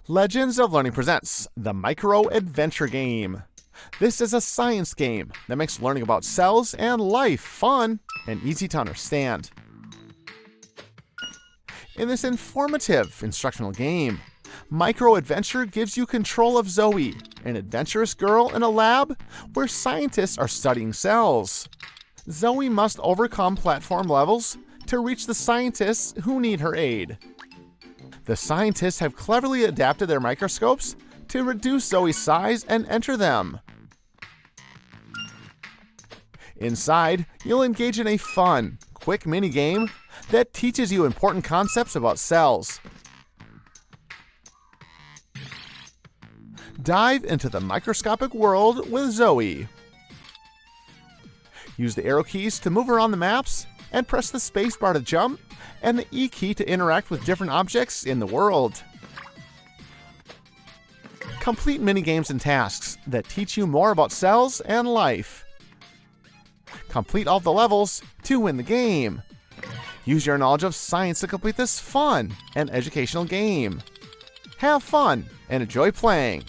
Legends of Learning presents the Micro Adventure Game. This is a science game that makes learning about cells and life fun and easy to understand. In this informative instructional game, Micro Adventure gives you control of Zoe, an adventurous girl in a lab where scientists are studying cells. Zoe must overcome platform levels to reach the scientists who need her aid. The scientists have cleverly adapted their microscopes to reduce Zoe's size and enter them. Inside, you'll engage in a fun, quick mini-game that teaches you important concepts about cells. Dive into the microscopic world with Zoe. Use the arrow keys to move around the maps, and press the space bar to jump, and the E key to interact with different objects in the world. Complete mini-games and tasks that teach you more about cells and life. Complete all the levels to win the game. Use your knowledge of science to complete this fun and educational game. Have fun and enjoy playing.